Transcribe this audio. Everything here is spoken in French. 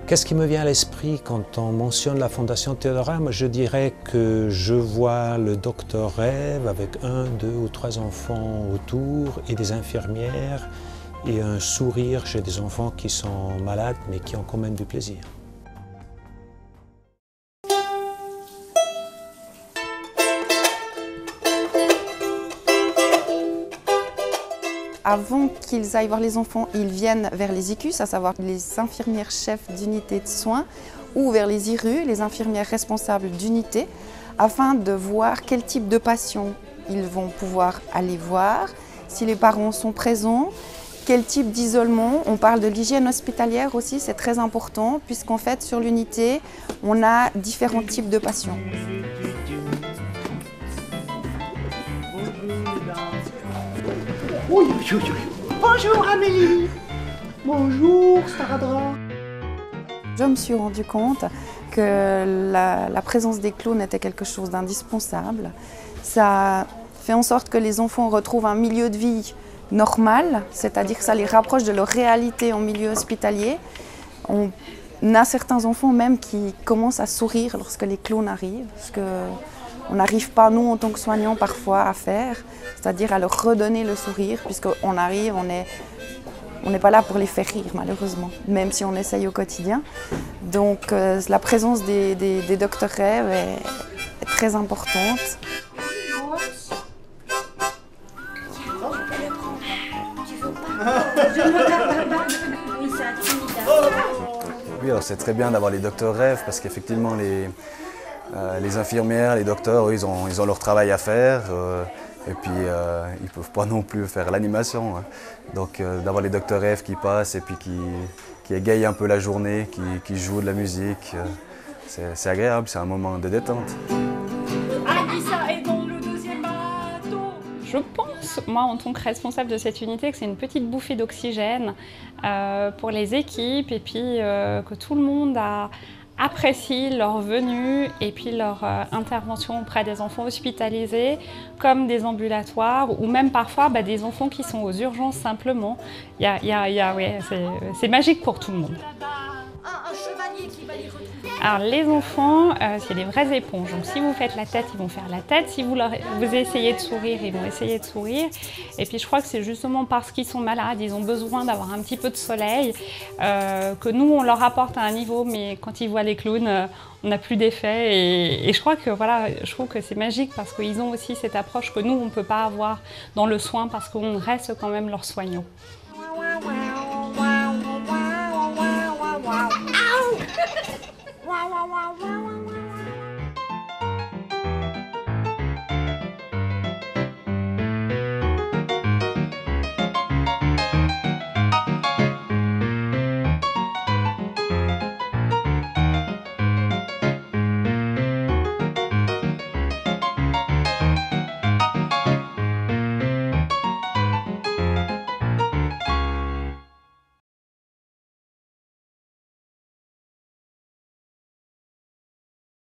Qu'est-ce qui me vient à l'esprit quand on mentionne la Fondation Théodora? Moi, je dirais que je vois le docteur Rêve avec 1, 2 ou 3 enfants autour et des infirmières et un sourire chez des enfants qui sont malades mais qui ont quand même du plaisir. Avant qu'ils aillent voir les enfants, ils viennent vers les ICUS, à savoir les infirmières chefs d'unité de soins, ou vers les IRU, les infirmières responsables d'unité, afin de voir quel type de patient ils vont pouvoir aller voir, si les parents sont présents, quel type d'isolement. On parle de l'hygiène hospitalière aussi, c'est très important, puisqu'en fait sur l'unité, on a différents types de patients. Oui, oui, oui. Bonjour Amélie. Bonjour Staradra. Je me suis rendu compte que la présence des clowns était quelque chose d'indispensable. Ça fait en sorte que les enfants retrouvent un milieu de vie normal, c'est-à-dire que ça les rapproche de leur réalité en milieu hospitalier. On a certains enfants même qui commencent à sourire lorsque les clowns arrivent, ce qu'on n'arrive pas, nous, en tant que soignants, parfois à faire, c'est-à-dire à leur redonner le sourire, puisqu'on arrive, on n'est pas là pour les faire rire, malheureusement, même si on essaye au quotidien. Donc la présence des docteurs Rêve est très importante. Oui, alors c'est très bien d'avoir les docteurs Rêve parce qu'effectivement les infirmières, les docteurs, eux, ils ont leur travail à faire et puis ils ne peuvent pas non plus faire l'animation. Hein. Donc d'avoir les docteurs Rêve qui passent et puis qui égayent un peu la journée, qui jouent de la musique, c'est agréable, c'est un moment de détente. Anissa est dans le deuxième bateau. Je pense, moi en tant que responsable de cette unité, que c'est une petite bouffée d'oxygène pour les équipes et puis que tout le monde apprécie leur venue et puis leur intervention auprès des enfants hospitalisés comme des ambulatoires ou même parfois des enfants qui sont aux urgences simplement. Ouais, c'est magique pour tout le monde. Un chevalier qui va les retrouver. Alors les enfants, c'est des vraies éponges. Donc si vous faites la tête, ils vont faire la tête. Si vous essayez de sourire, ils vont essayer de sourire. Et puis je crois que c'est justement parce qu'ils sont malades, ils ont besoin d'avoir un petit peu de soleil, que nous on leur apporte à un niveau, mais quand ils voient les clowns, on n'a plus d'effet. Et je crois que voilà, je trouve que c'est magique parce qu'ils ont aussi cette approche que nous on ne peut pas avoir dans le soin parce qu'on reste quand même leurs soignants. Wow, wow, wow, wow.